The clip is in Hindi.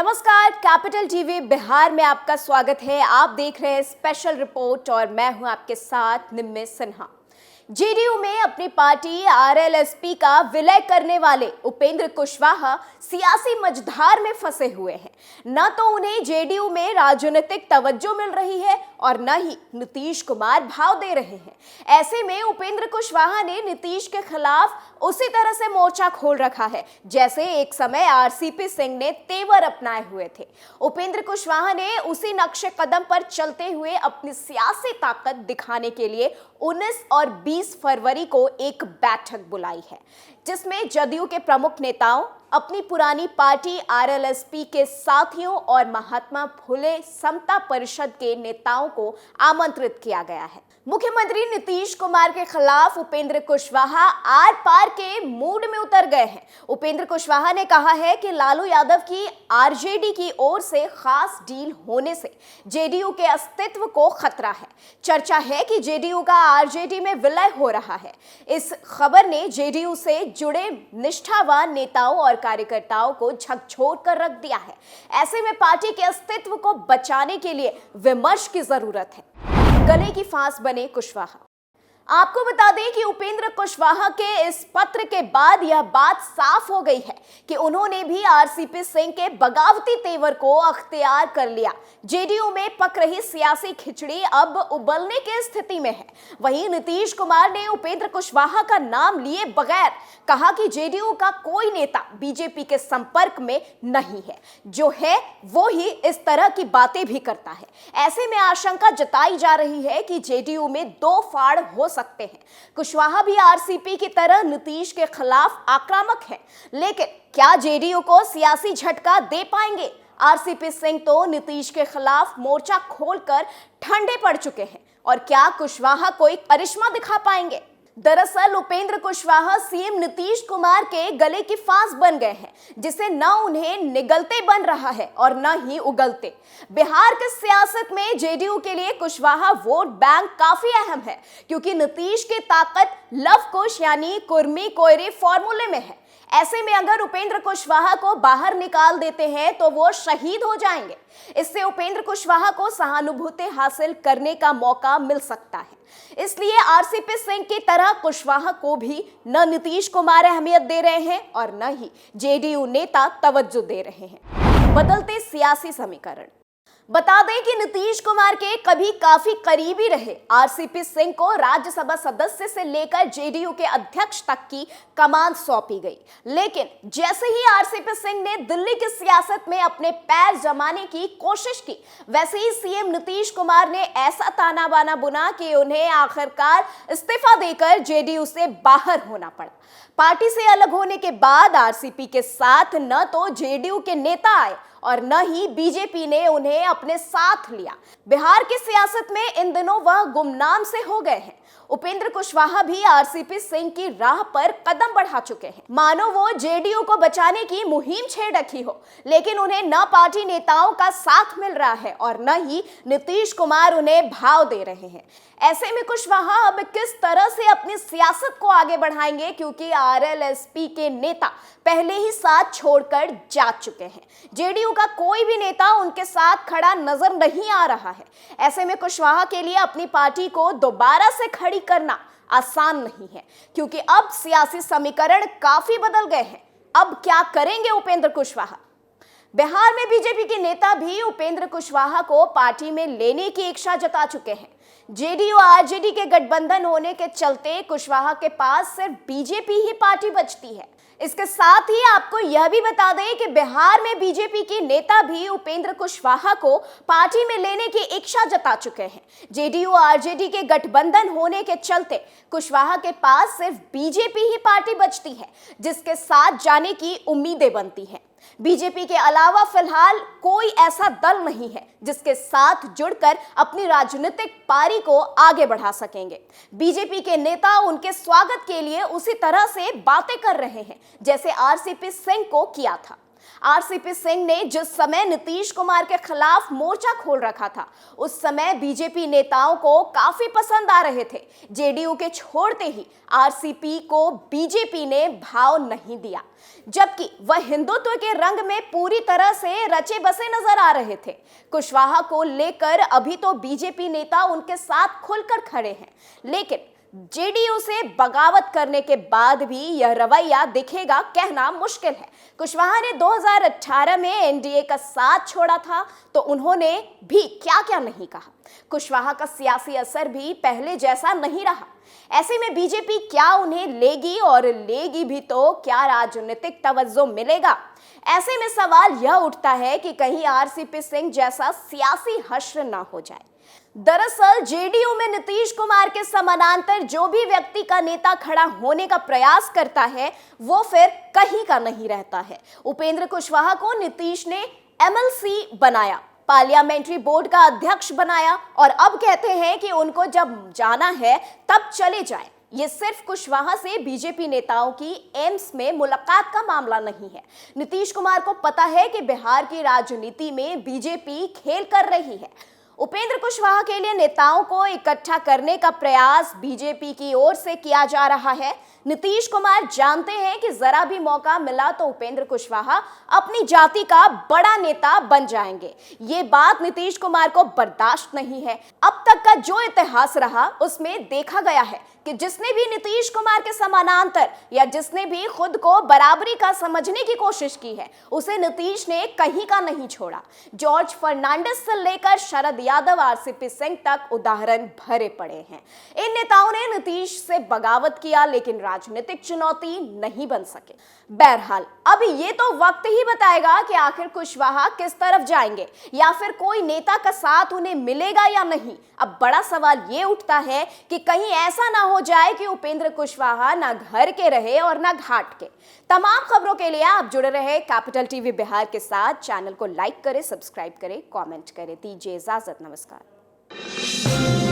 नमस्कार, कैपिटल टीवी बिहार में आपका स्वागत है। आप देख रहे हैं स्पेशल रिपोर्ट और मैं हूं आपके साथ निम्मे सिन्हा। जेडीयू में अपनी पार्टी आरएलएसपी का विलय करने वाले उपेंद्र कुशवाहा सियासी मझधार में फंसे हुए हैं। न तो उन्हें जेडीयू में राजनीतिक तवज्जो मिल रही है और न ही नीतीश कुमार भाव दे रहे हैं। ऐसे में उपेंद्र कुशवाहा ने नीतीश के खिलाफ उसी तरह से मोर्चा खोल रखा है जैसे एक समय आरसीपी सिंह ने तेवर अपनाए हुए थे। उपेंद्र कुशवाहा ने उसी नक्शे कदम पर चलते हुए अपनी सियासी ताकत दिखाने के लिए 19 और 20 फरवरी को एक बैठक बुलाई है, जिसमें जदयू के प्रमुख नेताओं, अपनी पुरानी पार्टी आरएलएसपी के साथियों और महात्मा फुले समता परिषद के नेताओं को आमंत्रित किया गया है। मुख्यमंत्री नीतीश कुमार के खिलाफ उपेंद्र कुशवाहा आर पार के मूड में उतर गए हैं। उपेंद्र कुशवाहा ने कहा है कि लालू यादव की आरजेडी की ओर से खास डील होने से जेडीयू के अस्तित्व को खतरा है। चर्चा है कि जेडीयू का आरजेडी में विलय हो रहा है। इस खबर ने जेडीयू से जुड़े निष्ठावान नेताओं और कार्यकर्ताओं को झकझोर कर रख दिया है। ऐसे में पार्टी के अस्तित्व को बचाने के लिए विमर्श की जरूरत है। गले की फांस बने कुशवाहा। आपको बता दें कि उपेंद्र कुशवाहा के इस पत्र के बाद यह बात साफ हो गई है कि उन्होंने भी आरसीपी सिंह के बगावती तेवर को अख्तियार कर लिया। जेडीयू में पक रही सियासी खिचड़ी अब उबलने की स्थिति में है। वहीं नीतीश कुमार ने उपेंद्र कुशवाहा का नाम लिए बगैर कहा कि जेडीयू का कोई नेता बीजेपी के संपर्क में नहीं है, जो है वो ही इस तरह की बातें भी करता है। ऐसे में आशंका जताई जा रही है कि जेडीयू में दो फाड़ हो सकते हैं। कुशवाहा भी आरसीपी की तरह नीतीश के खिलाफ आक्रामक है, लेकिन क्या जेडीयू को सियासी झटका दे पाएंगे? आरसीपी सिंह तो नीतीश के खिलाफ मोर्चा खोलकर ठंडे पड़ चुके हैं और क्या कुशवाहा कोई करिश्मा दिखा पाएंगे? दरअसल उपेंद्र कुशवाहा सीएम नीतीश कुमार के गले की फांस बन गए हैं, जिसे न उन्हें निगलते बन रहा है और न ही उगलते। बिहार की सियासत में जेडीयू के लिए कुशवाहा वोट बैंक काफी अहम है, क्योंकि नीतीश की ताकत लव कुश यानी कुर्मी कोयरे फॉर्मूले में है। ऐसे में अगर उपेंद्र कुशवाहा को बाहर निकाल देते हैं तो वो शहीद हो जाएंगे। इससे उपेंद्र कुशवाहा को सहानुभूति हासिल करने का मौका मिल सकता है। इसलिए आरसीपी सिंह की तरह कुशवाहा को भी न नीतीश कुमार अहमियत दे रहे हैं और न ही जेडीयू नेता तवज्जो दे रहे हैं। बदलते सियासी समीकरण। बता दें कि नीतीश कुमार के कभी काफी करीबी रहे आरसीपी सिंह को राज्यसभा सदस्य से लेकर जेडीयू के अध्यक्ष तक की कमान सौंपी गई, लेकिन जैसे ही आरसीपी सिंह ने दिल्ली की सियासत में अपने पैर जमाने की कोशिश की, वैसे ही सीएम नीतीश कुमार ने ऐसा ताना बाना बुना कि उन्हें आखिरकार इस्तीफा देकर जेडीयू से बाहर होना पड़ा। पार्टी से अलग होने के बाद आरसीपी के साथ न तो जेडीयू के नेता आए और न ही बीजेपी ने उन्हें अपने साथ लिया। बिहार की सियासत में इन दिनों वह गुमनाम से हो गए हैं। उपेंद्र कुशवाहा भी आरसीपी सिंह की राह पर कदम बढ़ा चुके हैं, मानो वो जेडीयू को बचाने की मुहिम छेड़ रखी हो, लेकिन उन्हें न पार्टी नेताओं का साथ मिल रहा है और न ही नीतीश कुमार उन्हें भाव दे रहे हैं। ऐसे में कुशवाहा अब किस तरह से अपनी सियासत को आगे बढ़ाएंगे, क्योंकि आरएलएसपी के नेता पहले ही साथ छोड़कर जा चुके हैं। जेडीयू का कोई भी नेता उनके साथ खड़ा नजर नहीं आ रहा है। ऐसे में कुशवाहा के लिए अपनी पार्टी को दोबारा से खड़ी करना आसान नहीं है, क्योंकि अब सियासी समीकरण काफी बदल गए हैं। अब क्या करेंगे उपेंद्र कुशवाहा? बिहार में बीजेपी के नेता भी उपेंद्र कुशवाहा को पार्टी में लेने की इच्छा जता चुके हैं। जेडीयू आरजेडी के गठबंधन होने के चलते कुशवाहा के पास सिर्फ बीजेपी ही पार्टी बचती है। इसके साथ ही आपको यह भी बता दें कि बिहार में बीजेपी के नेता भी उपेंद्र कुशवाहा को पार्टी में लेने की इच्छा जता चुके हैं। जेडीयू आरजेडी के गठबंधन होने के चलते कुशवाहा के पास सिर्फ बीजेपी ही पार्टी बचती है, जिसके साथ जाने की उम्मीदें बनती हैं। बीजेपी के अलावा फिलहाल कोई ऐसा दल नहीं है जिसके साथ जुड़कर अपनी राजनीतिक पारी को आगे बढ़ा सकेंगे। बीजेपी के नेता उनके स्वागत के लिए उसी तरह से बातें कर रहे हैं जैसे आरसीपी सिंह को किया था। आरसीपी सिंह ने जिस समय नीतीश कुमार के खिलाफ मोर्चा खोल रखा था, उस समय बीजेपी नेताओं को काफी पसंद आ रहे थे। जेडीयू के छोड़ते ही आरसीपी को बीजेपी ने भाव नहीं दिया, जबकि वह हिंदुत्व के रंग में पूरी तरह से रचे बसे नजर आ रहे थे। कुशवाहा को लेकर अभी तो बीजेपी नेता उनके साथ खुलकर खड़े हैं, लेकिन जेडीयू से बगावत करने के बाद भी यह रवैया दिखेगा कहना मुश्किल है। कुशवाहा ने 2018 में एनडीए का साथ छोड़ा था, तो उन्होंने भी क्या क्या नहीं कहा। कुशवाहा का सियासी असर भी पहले जैसा नहीं रहा। ऐसे में बीजेपी क्या उन्हें लेगी, और लेगी भी तो क्या राजनीतिक तवज्जो मिलेगा? ऐसे में सवाल यह उठता है कि कहीं आरसीपी सिंह जैसा सियासी हश्र ना हो जाए। दरअसल जेडीयू में नीतीश कुमार के समानांतर जो भी व्यक्ति का नेता खड़ा होने का प्रयास करता है, वो फिर कहीं का नहीं रहता है। उपेंद्र कुशवाहा को नीतीश ने एमएलसी बनाया, पार्लियामेंट्री बोर्ड का अध्यक्ष बनाया, और अब कहते हैं कि उनको जब जाना है तब चले जाएं। ये सिर्फ कुशवाहा से बीजेपी नेताओं की एम्स में मुलाकात का मामला नहीं है। नीतीश कुमार को पता है कि बिहार की राजनीति में बीजेपी खेल कर रही है। उपेंद्र कुशवाहा के लिए नेताओं को इकट्ठा करने का प्रयास बीजेपी की ओर से किया जा रहा है। नीतीश कुमार जानते हैं कि जरा भी मौका मिला तो उपेंद्र कुशवाहा अपनी जाति का बड़ा नेता बन जाएंगे। ये बात नीतीश कुमार को बर्दाश्त नहीं है। अब तक का जो इतिहास रहा, उसमें देखा गया है कि जिसने भी नीतीश कुमार के समानांतर या जिसने भी खुद को बराबरी का समझने की कोशिश की है, उसे नीतीश ने कहीं का नहीं छोड़ा। जॉर्ज फर्नांडिस से लेकर शरद यादव, आरसीपी सिंह तक उदाहरण भरे पड़े हैं। इन नेताओं ने नीतीश से बगावत किया, लेकिन राजनीतिक चुनौती नहीं बन सके। बहरहाल अब ये तो वक्त ही बताएगा कि आखिर कुशवाहा किस तरफ जाएंगे, या फिर कोई नेता का साथ उन्हें मिलेगा या नहीं। अब बड़ा सवाल ये उठता है कि कहीं ऐसा ना हो जाए कि उपेंद्र कुशवाहा ना घर के रहे और ना घाट के। तमाम खबरों के लिए आप जुड़े रहे कैपिटल टीवी बिहार के साथ। चैनल को लाइक करें, सब्सक्राइब करें, कमेंट करें। दीजिए इजाजत, नमस्कार।